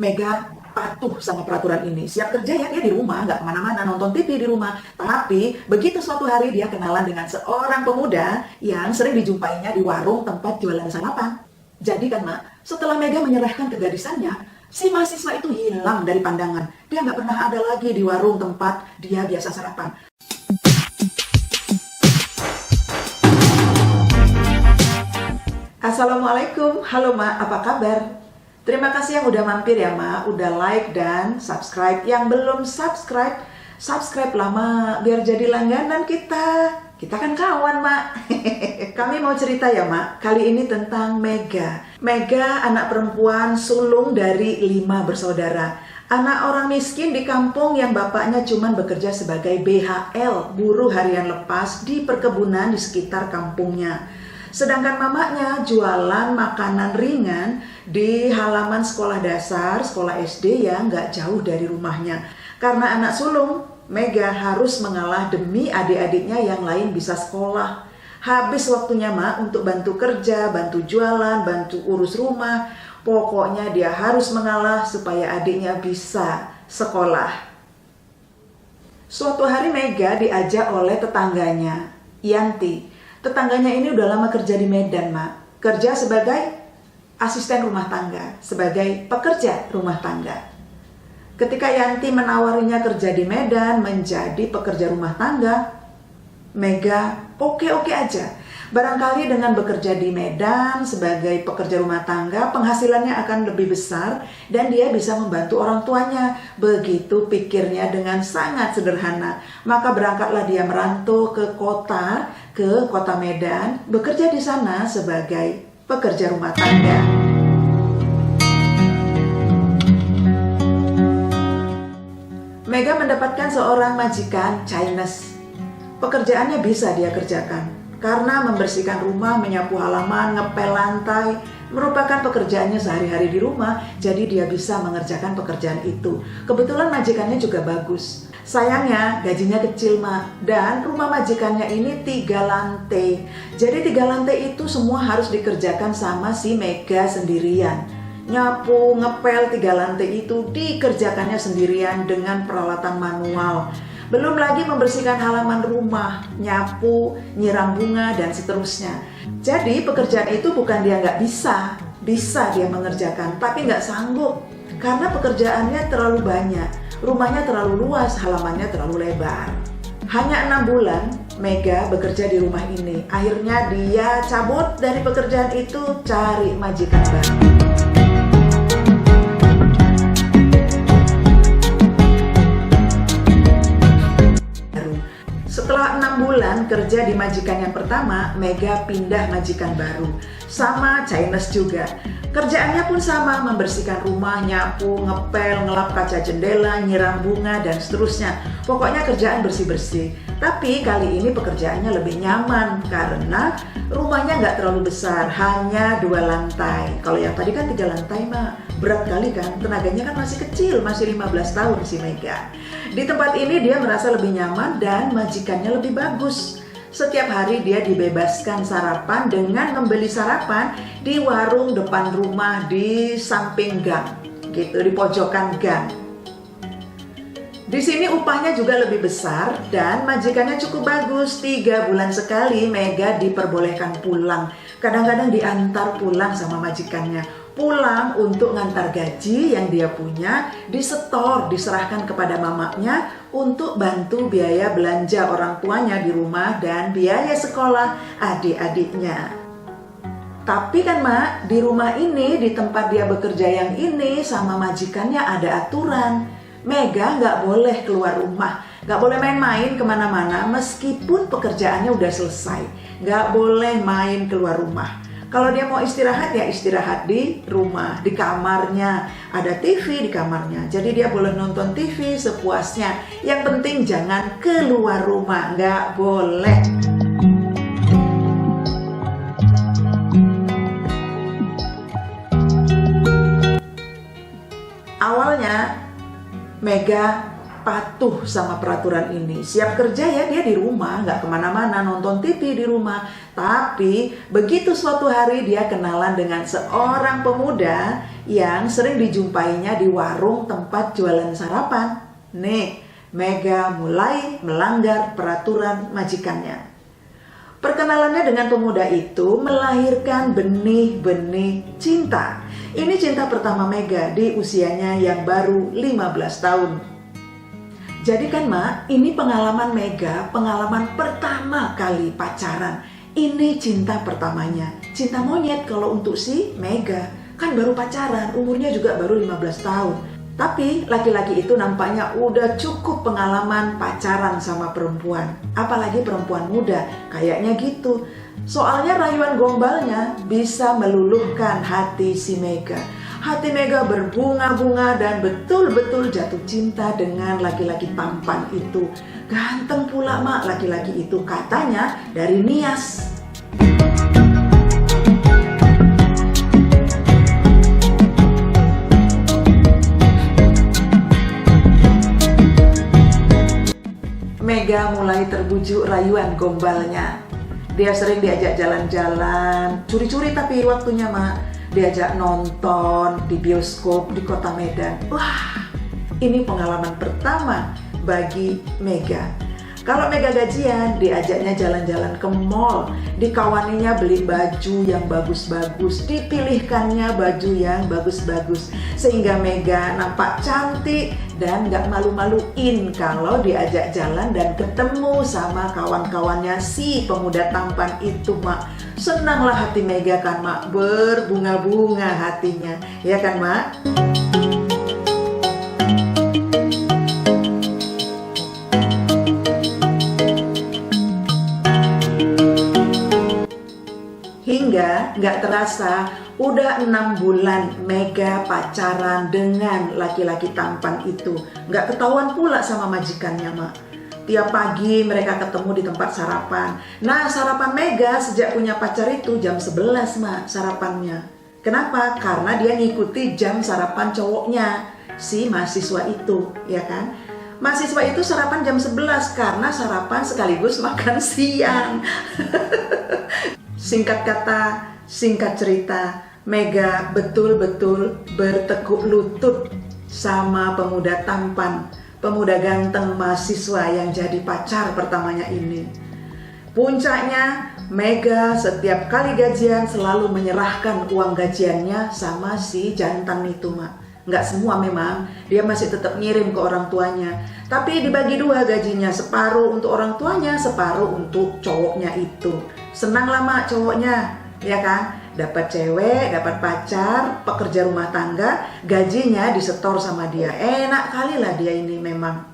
Mega patuh sama peraturan ini. Siap kerja ya dia di rumah, nggak kemana-mana, nonton TV di rumah. Tapi begitu suatu hari dia kenalan dengan seorang pemuda yang sering dijumpainya di warung tempat jualan sarapan. Jadi kan Mak, setelah Mega menyerahkan kegadisannya, si mahasiswa itu hilang dari pandangan. Dia nggak pernah ada lagi di warung tempat dia biasa sarapan. Assalamualaikum, halo Mak, apa kabar? Terima kasih yang udah mampir ya Mak, udah like dan subscribe. Yang belum subscribe, subscribe lah Mak, biar jadi langganan kita. Kita kan kawan Mak. Kami mau cerita ya Mak, kali ini tentang Mega. Mega anak perempuan sulung dari 5 bersaudara. Anak orang miskin di kampung yang bapaknya cuma bekerja sebagai BHL, buruh harian lepas di perkebunan di sekitar kampungnya. Sedangkan mamanya jualan makanan ringan di halaman sekolah dasar, sekolah SD yang nggak jauh dari rumahnya. Karena anak sulung, Mega harus mengalah demi adik-adiknya yang lain bisa sekolah. Habis waktunya Mak untuk bantu kerja, bantu jualan, bantu urus rumah. Pokoknya dia harus mengalah supaya adiknya bisa sekolah. Suatu hari Mega diajak oleh tetangganya, Yanti. Tetangganya ini udah lama kerja di Medan, Mak. Kerja sebagai asisten rumah tangga, sebagai pekerja rumah tangga. Ketika Yanti menawarinya kerja di Medan menjadi pekerja rumah tangga, Mega oke-oke aja. Barangkali dengan bekerja di Medan sebagai pekerja rumah tangga, penghasilannya akan lebih besar dan dia bisa membantu orang tuanya. Begitu pikirnya dengan sangat sederhana. Maka berangkatlah dia merantau ke kota Medan, bekerja di sana sebagai pekerja rumah tangga. Mega mendapatkan seorang majikan Chinese. Pekerjaannya bisa dia kerjakan. Karena membersihkan rumah, menyapu halaman, ngepel lantai, merupakan pekerjaannya sehari-hari di rumah, jadi dia bisa mengerjakan pekerjaan itu. Kebetulan majikannya juga bagus. Sayangnya gajinya kecil Mak, dan rumah majikannya ini 3 lantai. Jadi 3 lantai itu semua harus dikerjakan sama si Mega sendirian. Nyapu, ngepel 3 lantai itu dikerjakannya sendirian dengan peralatan manual. Belum lagi membersihkan halaman rumah, nyapu, nyiram bunga, dan seterusnya. Jadi pekerjaan itu bukan dia nggak bisa dia mengerjakan, tapi nggak sanggup. Karena pekerjaannya terlalu banyak, rumahnya terlalu luas, halamannya terlalu lebar. Hanya 6 bulan, Mega bekerja di rumah ini. Akhirnya dia cabut dari pekerjaan itu, cari majikan baru. Setelah 6 bulan kerja di majikan yang pertama, Mega pindah majikan baru. Sama Chinese juga. Kerjaannya pun sama, membersihkan rumah, nyapu, ngepel, ngelap kaca jendela, nyiram bunga, dan seterusnya. Pokoknya kerjaan bersih-bersih. Tapi kali ini pekerjaannya lebih nyaman karena rumahnya nggak terlalu besar, hanya 2 lantai. Kalau yang tadi kan 3 lantai Mak, berat kali kan, tenaganya kan masih kecil, masih 15 tahun si Mega. Di tempat ini dia merasa lebih nyaman dan majikannya lebih bagus. Setiap hari dia dibebaskan sarapan dengan membeli sarapan di warung depan rumah di samping gang, gitu, di pojokan gang. Di sini upahnya juga lebih besar dan majikannya cukup bagus. 3 bulan sekali Mega diperbolehkan pulang. Kadang-kadang diantar pulang sama majikannya. Pulang untuk ngantar gaji yang dia punya, disetor, diserahkan kepada mamanya untuk bantu biaya belanja orang tuanya di rumah dan biaya sekolah adik-adiknya. Tapi kan Mak, di rumah ini, di tempat dia bekerja yang ini, sama majikannya ada aturan. Mega nggak boleh keluar rumah, nggak boleh main-main kemana-mana meskipun pekerjaannya udah selesai. Nggak boleh main keluar rumah. Kalau dia mau istirahat ya istirahat di rumah, di kamarnya. Ada TV di kamarnya, jadi dia boleh nonton TV sepuasnya. Yang penting jangan keluar rumah, nggak boleh. Awalnya Mega patuh sama peraturan ini. Siap kerja ya dia di rumah, nggak kemana-mana, nonton TV di rumah. Tapi begitu suatu hari dia kenalan dengan seorang pemuda yang sering dijumpainya di warung tempat jualan sarapan. Nih, Mega mulai melanggar peraturan majikannya. Perkenalannya dengan pemuda itu melahirkan benih-benih cinta. Ini cinta pertama Mega di usianya yang baru 15 tahun. Jadi kan Mak, ini pengalaman Mega, pengalaman pertama kali pacaran. Ini cinta pertamanya, cinta monyet kalau untuk si Mega. Kan baru pacaran, umurnya juga baru 15 tahun. Tapi laki-laki itu nampaknya udah cukup pengalaman pacaran sama perempuan. Apalagi perempuan muda, kayaknya gitu. Soalnya rayuan gombalnya bisa meluluhkan hati si Mega. Hati Mega berbunga-bunga dan betul-betul jatuh cinta dengan laki-laki tampan itu. Ganteng pula Mak laki-laki itu, katanya dari Nias. Mega mulai terbujuk rayuan gombalnya. Dia sering diajak jalan-jalan, curi-curi tapi waktunya Mak. Diajak nonton di bioskop di kota Medan. Wah, ini pengalaman pertama bagi Mega. Kalau Mega gajian, diajaknya jalan-jalan ke mall, dikawaninya beli baju yang bagus-bagus, dipilihkannya baju yang bagus-bagus, sehingga Mega nampak cantik dan gak malu-maluin kalau diajak jalan dan ketemu sama kawan-kawannya si pemuda tampan itu Mak. Senanglah hati Mega kan Mak, berbunga-bunga hatinya, ya kan Mak? Hingga nggak terasa udah 6 bulan Mega pacaran dengan laki-laki tampan itu. Nggak ketahuan pula sama majikannya Mak. Tiap pagi mereka ketemu di tempat sarapan. Nah sarapan Mega sejak punya pacar itu jam 11 Mak sarapannya. Kenapa? Karena dia ngikuti jam sarapan cowoknya, si mahasiswa itu, ya kan? Mahasiswa itu sarapan jam 11 karena sarapan sekaligus makan siang. Singkat kata, singkat cerita, Mega betul-betul bertekuk lutut sama pemuda tampan, pemuda ganteng mahasiswa yang jadi pacar pertamanya ini. Puncaknya, Mega setiap kali gajian selalu menyerahkan uang gajiannya sama si jantan itu Mak. Nggak semua memang, dia masih tetap ngirim ke orang tuanya. Tapi dibagi 2 gajinya, separuh untuk orang tuanya, separuh untuk cowoknya itu. Senang lah Mak cowoknya, ya kan? Dapat cewek, dapat pacar, pekerja rumah tangga, gajinya disetor sama dia. Enak kali lah dia ini memang.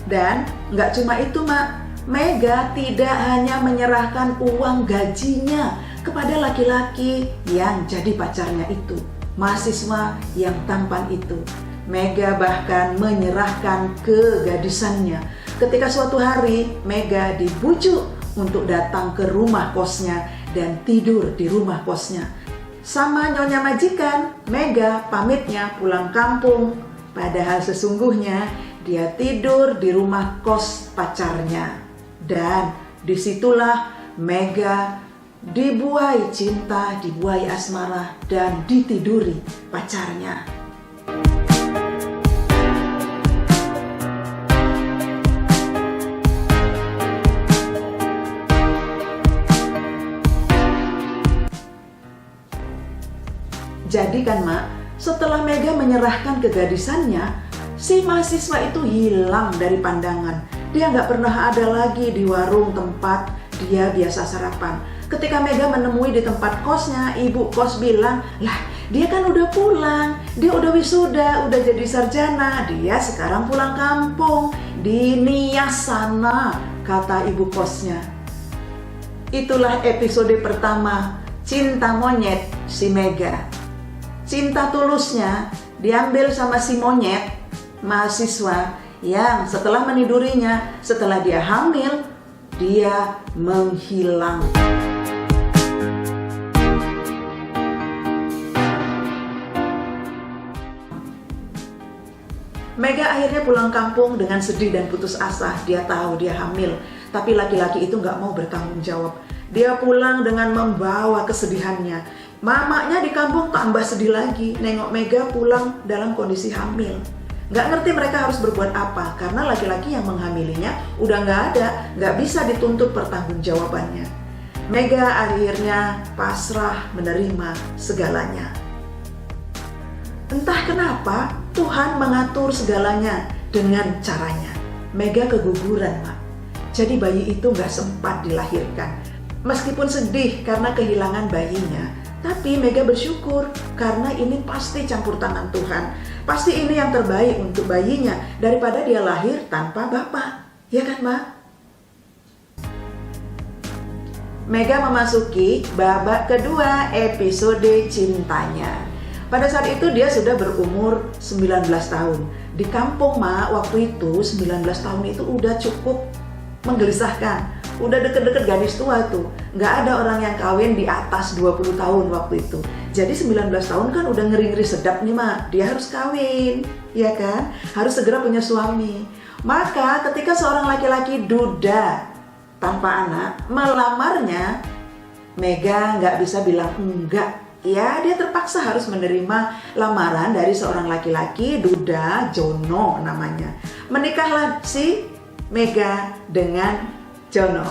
Dan nggak cuma itu Mak, Mega tidak hanya menyerahkan uang gajinya kepada laki-laki yang jadi pacarnya itu, mahasiswa yang tampan itu. Mega bahkan menyerahkan kegadisannya. Ketika suatu hari Mega dibujuk untuk datang ke rumah kosnya dan tidur di rumah kosnya. Sama nyonya majikan, Mega pamitnya pulang kampung. Padahal sesungguhnya dia tidur di rumah kos pacarnya. Dan disitulah Mega dibuai cinta, dibuai asmara, dan ditiduri pacarnya. Jadi kan Mak, setelah Mega menyerahkan kegadisannya, si mahasiswa itu hilang dari pandangan. Dia nggak pernah ada lagi di warung tempat dia biasa sarapan. Ketika Mega menemui di tempat kosnya, ibu kos bilang, lah dia kan udah pulang, dia udah wisuda, udah jadi sarjana, dia sekarang pulang kampung, di Nias sana, kata ibu kosnya. Itulah episode pertama, cinta monyet si Mega. Cinta tulusnya diambil sama si monyet, mahasiswa, yang setelah menidurinya, setelah dia hamil, dia menghilang. Mega akhirnya pulang kampung dengan sedih dan putus asa. Dia tahu dia hamil, tapi laki-laki itu nggak mau bertanggung jawab. Dia pulang dengan membawa kesedihannya. Mamanya di kampung tambah sedih lagi, nengok Mega pulang dalam kondisi hamil. Nggak ngerti mereka harus berbuat apa, karena laki-laki yang menghamilinya udah nggak ada, nggak bisa dituntut pertanggungjawabannya. Mega akhirnya pasrah menerima segalanya. Entah kenapa Tuhan mengatur segalanya dengan caranya. Mega keguguran, Mak. Jadi bayi itu nggak sempat dilahirkan. Meskipun sedih karena kehilangan bayinya, tapi Mega bersyukur karena ini pasti campur tangan Tuhan. Pasti ini yang terbaik untuk bayinya daripada dia lahir tanpa bapak. Ya kan, Mak? Mega memasuki babak kedua episode cintanya. Pada saat itu dia sudah berumur 19 tahun. Di kampung, Mak, waktu itu 19 tahun itu udah cukup menggelisahkan. Udah deket-deket gadis tua tuh. Nggak ada orang yang kawin di atas 20 tahun waktu itu. Jadi 19 tahun kan udah ngeri-ngeri sedap nih, Mak. Dia harus kawin, ya kan? Harus segera punya suami. Maka ketika seorang laki-laki duda tanpa anak melamarnya, Mega nggak bisa bilang enggak. Ya, dia terpaksa harus menerima lamaran dari seorang laki-laki duda, Jono namanya. Menikahlah si Mega dengan Jono.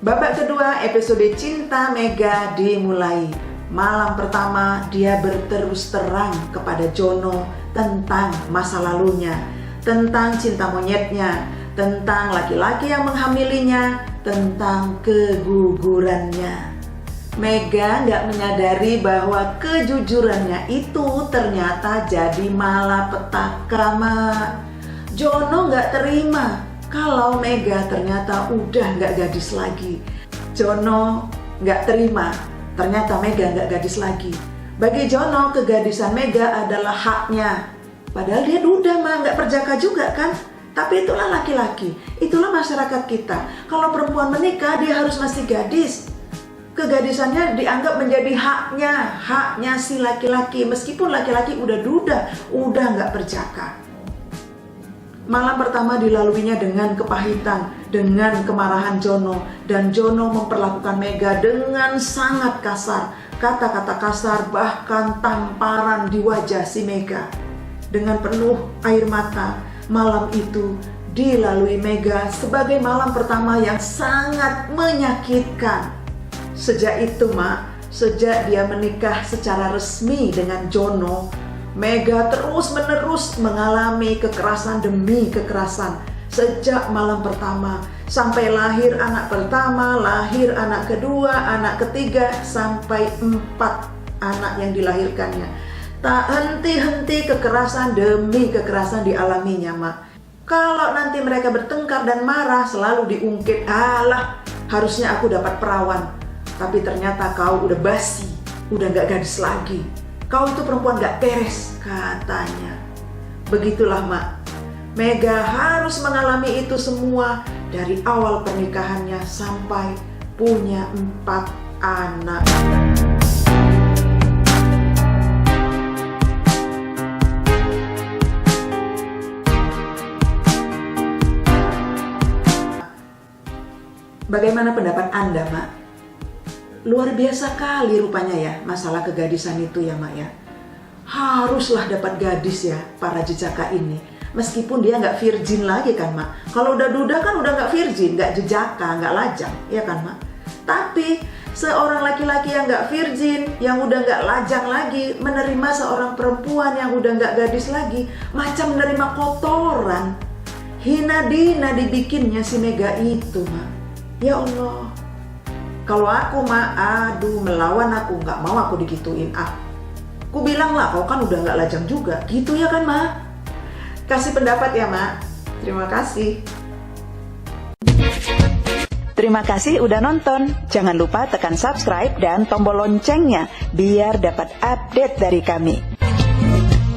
Babak kedua episode cinta Mega dimulai. Malam pertama dia berterus terang kepada Jono tentang masa lalunya, tentang cinta monyetnya, tentang laki-laki yang menghamilinya, tentang kegugurannya. Mega nggak menyadari bahwa kejujurannya itu ternyata jadi malapetaka, Mak. Jono nggak terima kalau Mega ternyata udah nggak gadis lagi. Jono nggak terima ternyata Mega nggak gadis lagi. Bagi Jono, kegadisan Mega adalah haknya. Padahal dia duda, Mak, nggak perjaka juga kan. Tapi itulah laki-laki, itulah masyarakat kita. Kalau perempuan menikah, dia harus masih gadis. Kegadisannya dianggap menjadi haknya si laki-laki. Meskipun laki-laki udah duda, udah nggak perjaka. Malam pertama dilaluinya dengan kepahitan, dengan kemarahan Jono. Dan Jono memperlakukan Mega dengan sangat kasar. Kata-kata kasar, bahkan tamparan di wajah si Mega. Dengan penuh air mata, malam itu dilalui Mega sebagai malam pertama yang sangat menyakitkan. Sejak itu, Mak, sejak dia menikah secara resmi dengan Jono, Mega terus-menerus mengalami kekerasan demi kekerasan. Sejak malam pertama sampai lahir anak pertama, lahir anak kedua, anak ketiga, sampai 4 anak yang dilahirkannya. Tak henti-henti kekerasan demi kekerasan dialaminya, Mak. Kalau nanti mereka bertengkar dan marah, selalu diungkit, alah, harusnya aku dapat perawan. Tapi ternyata kau udah basi, udah gak gadis lagi. Kau itu perempuan gak beres, katanya. Begitulah, Mak. Mega harus mengalami itu semua dari awal pernikahannya sampai punya 4 anak. Bagaimana pendapat Anda, Mak? Luar biasa kali rupanya ya masalah kegadisan itu ya, Mak ya. Haruslah dapat gadis ya para jejaka ini. Meskipun dia nggak virgin lagi kan, Mak. Kalau udah duda kan udah nggak virgin, nggak jejaka, nggak lajang, ya kan, Mak? Tapi seorang laki-laki yang nggak virgin, yang udah nggak lajang lagi, menerima seorang perempuan yang udah nggak gadis lagi, macam menerima kotoran. Hina dina dibikinnya si Mega itu, Mak. Ya Allah, kalau aku, Mak, aduh, melawan aku, nggak mau aku digituin. Aku bilang lah, kau kan udah nggak lajang juga, gitu ya kan, Mak? Kasih pendapat ya, Mak. Terima kasih. Terima kasih udah nonton. Jangan lupa tekan subscribe dan tombol loncengnya biar dapat update dari kami.